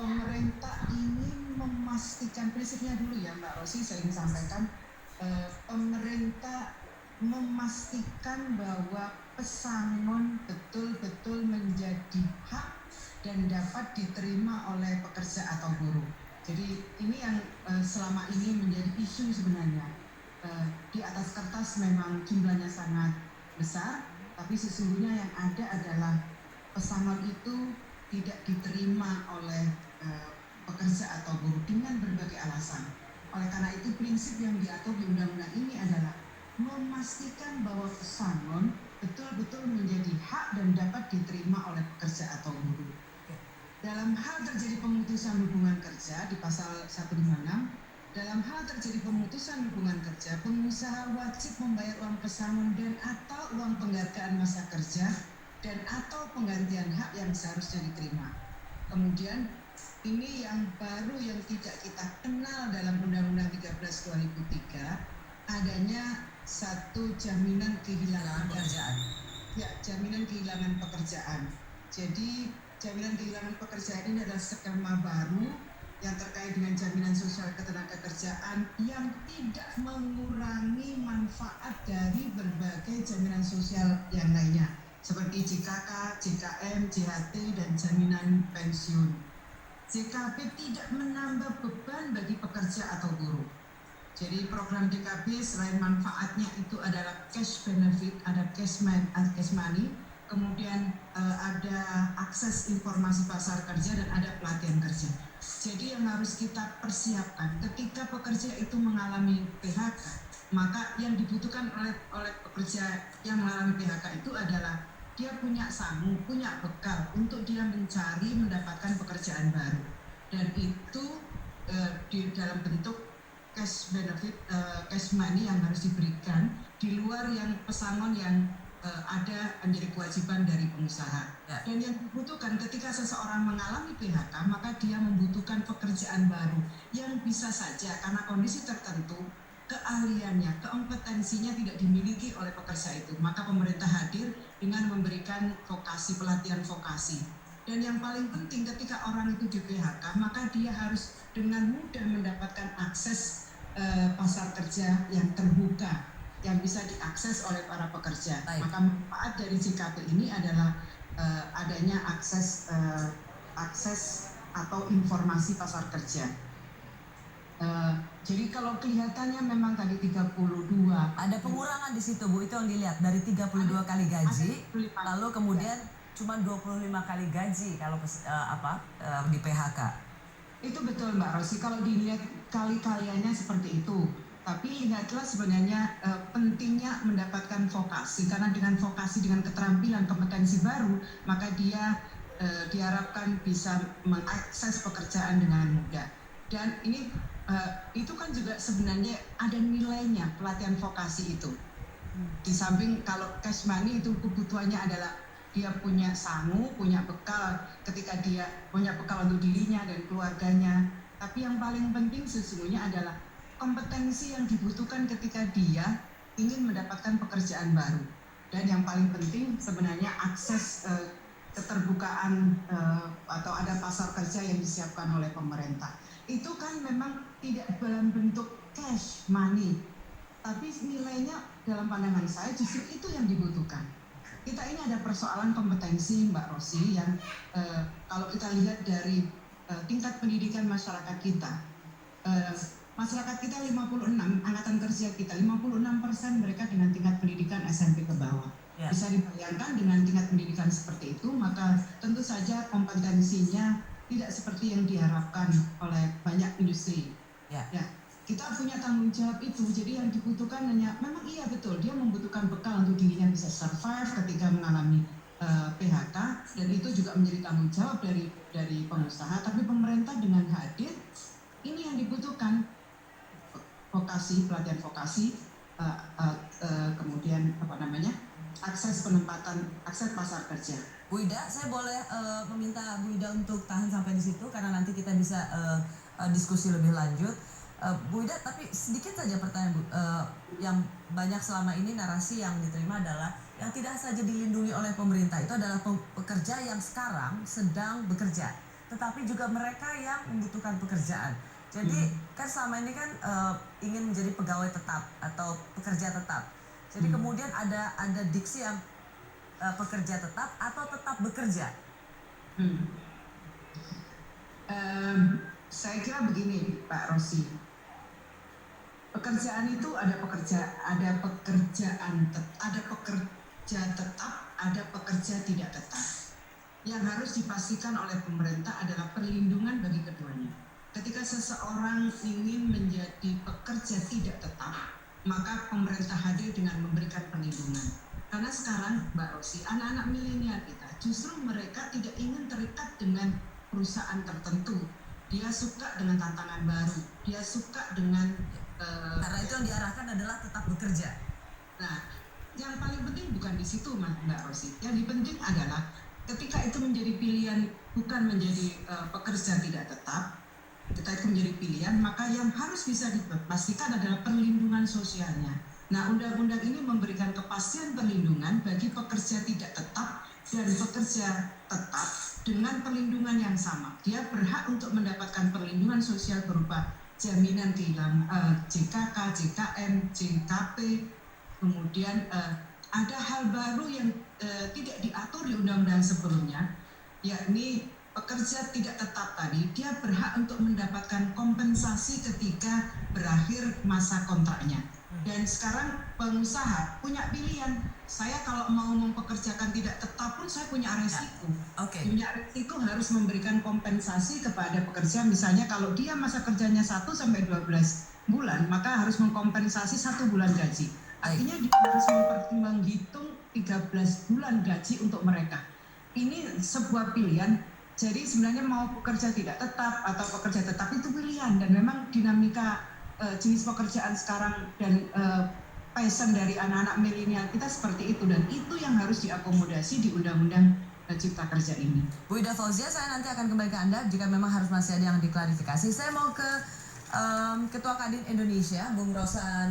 pemerintah ingin memastikan, prinsipnya dulu ya Mbak Rosi, saya ingin sampaikan, pemerintah memastikan bahwa pesangon betul-betul menjadi hak dan dapat diterima oleh pekerja atau buruh. Jadi ini yang selama ini menjadi isu sebenarnya. Di atas kertas memang jumlahnya sangat besar, tapi sesungguhnya yang ada adalah pesangon itu tidak diterima oleh pekerja atau buruh dengan berbagai alasan. Oleh karena itu prinsip yang diatur di undang-undang ini adalah memastikan bahwa pesangon betul-betul menjadi hak dan dapat diterima oleh pekerja atau buruh. Dalam hal terjadi pemutusan hubungan kerja di pasal 156, dalam hal terjadi pemutusan hubungan kerja, pengusaha wajib membayar uang pesangon dan atau uang penghargaan masa kerja dan atau penggantian hak yang seharusnya diterima. Kemudian ini yang baru yang tidak kita kenal dalam Undang-Undang 13 2003, adanya satu jaminan kehilangan pekerjaan. Ya, jaminan kehilangan pekerjaan. Jadi jaminan kehilangan pekerjaan ini adalah skema baru yang terkait dengan jaminan sosial ketenagakerjaan yang tidak mengurangi manfaat dari berbagai jaminan sosial yang lainnya seperti JKK, JKM, JHT, dan jaminan pensiun. JKP tidak menambah beban bagi pekerja atau buruh. Jadi program DKB selain manfaatnya itu adalah cash benefit, ada cash money, kemudian ada akses informasi pasar kerja dan ada pelatihan kerja. Jadi yang harus kita persiapkan ketika pekerja itu mengalami PHK, maka yang dibutuhkan oleh pekerja yang mengalami PHK itu adalah dia punya sangu, punya bekal untuk dia mencari mendapatkan pekerjaan baru, dan itu di dalam bentuk cash benefit, cash money yang harus diberikan di luar yang pesangon yang ada menjadi kewajiban dari pengusaha. Dan yang dibutuhkan ketika seseorang mengalami PHK, maka dia membutuhkan pekerjaan baru yang bisa saja karena kondisi tertentu keahliannya, kompetensinya tidak dimiliki oleh pekerja itu, maka pemerintah hadir dengan memberikan vokasi, pelatihan vokasi. Dan yang paling penting ketika orang itu di PHK, maka dia harus dengan mudah mendapatkan akses pasar kerja yang terbuka, yang bisa diakses oleh para pekerja. Baik. Maka manfaat dari JKP ini adalah adanya akses atau informasi pasar kerja. Jadi kalau kelihatannya memang tadi 32 ada pengurangan di situ Bu, itu yang dilihat dari 32 kali gaji, lalu kemudian cuma 25 kali gaji kalau di PHK. Itu betul Mbak Rosi, kalau dilihat kali-kaliannya seperti itu. Tapi lihatlah sebenarnya pentingnya mendapatkan vokasi, karena dengan vokasi, dengan keterampilan, kompetensi baru, maka dia diharapkan bisa mengakses pekerjaan dengan mudah. Dan ini itu kan juga sebenarnya ada nilainya pelatihan vokasi itu. Di samping kalau cash money itu kebutuhannya adalah dia punya sangu, punya bekal ketika dia punya bekal untuk dirinya dan keluarganya. Tapi yang paling penting sesungguhnya adalah kompetensi yang dibutuhkan ketika dia ingin mendapatkan pekerjaan baru. Dan yang paling penting sebenarnya akses keterbukaan atau ada pasar kerja yang disiapkan oleh pemerintah. Itu kan memang tidak dalam bentuk cash money, tapi nilainya dalam pandangan saya justru itu yang dibutuhkan. Kita ini ada persoalan kompetensi Mbak Rosi yang kalau kita lihat dari tingkat pendidikan masyarakat kita, masyarakat kita 56, angkatan kerja kita 56% mereka dengan tingkat pendidikan SMP ke bawah. Ya. Bisa dibayangkan dengan tingkat pendidikan seperti itu, maka tentu saja kompetensinya tidak seperti yang diharapkan oleh banyak industri. Ya. Kita punya tanggung jawab itu, jadi yang dibutuhkan hanya, memang iya betul, dia membutuhkan bekal untuk dirinya bisa survive ketika mengalami PHK, dan itu juga menjadi tanggung jawab dari pengusaha. Tapi pemerintah dengan hadir, ini yang dibutuhkan, vokasi, pelatihan vokasi, kemudian akses penempatan, akses pasar kerja. Bu Ida, saya boleh meminta Bu Ida untuk tahan sampai di situ karena nanti kita bisa diskusi lebih lanjut. Bu Ida, tapi sedikit saja pertanyaan Bu, yang banyak selama ini narasi yang diterima adalah yang tidak saja dilindungi oleh pemerintah itu adalah pekerja yang sekarang sedang bekerja. tetapi juga mereka yang membutuhkan pekerjaan. Jadi kan selama ini kan ingin menjadi pegawai tetap atau pekerja tetap. Jadi kemudian ada diksi yang pekerja tetap atau tetap bekerja. Saya kira begini Pak Rosi, pekerjaan itu ada pekerja tetap, ada pekerja tidak tetap. Yang harus dipastikan oleh pemerintah adalah perlindungan bagi keduanya. Ketika seseorang ingin menjadi pekerja tidak tetap, maka pemerintah hadir dengan memberikan perlindungan. Karena sekarang Mbak Rosi, anak-anak milenial kita justru mereka tidak ingin terikat dengan perusahaan tertentu. Dia suka dengan tantangan baru, dia suka dengan karena itu yang diarahkan adalah tetap bekerja. Nah, yang paling penting bukan di situ Mbak Rosi. Yang penting adalah ketika itu menjadi pilihan, bukan menjadi pekerja tidak tetap, ketika itu menjadi pilihan, maka yang harus bisa dipastikan adalah perlindungan sosialnya. Nah, undang-undang ini memberikan kepastian perlindungan bagi pekerja tidak tetap dan pekerja tetap dengan perlindungan yang sama. Dia berhak untuk mendapatkan perlindungan sosial berupa jaminan kehilangan JKK, JKM, JKP, kemudian ada hal baru yang tidak diatur di undang-undang sebelumnya, yakni pekerja tidak tetap tadi, dia berhak untuk mendapatkan kompensasi ketika berakhir masa kontraknya. Dan sekarang pengusaha punya pilihan, saya kalau mau mempekerjakan tidak tetap pun saya punya resiko. Punya resiko harus memberikan kompensasi kepada pekerja, misalnya kalau dia masa kerjanya 1 sampai 12 bulan, maka harus mengkompensasi 1 bulan gaji. Artinya dia harus menghitung 13 bulan gaji untuk mereka. Ini sebuah pilihan. Jadi sebenarnya mau pekerja tidak tetap atau pekerja tetap itu pilihan, dan memang dinamika jenis pekerjaan sekarang dan passion dari anak-anak milenial kita seperti itu, dan itu yang harus diakomodasi di Undang-Undang Cipta Kerja ini. Bu Ida Fauzia, saya nanti akan kembali ke Anda jika memang harus masih ada yang diklarifikasi. Saya mau ke Ketua Kadin Indonesia, Bung Rosan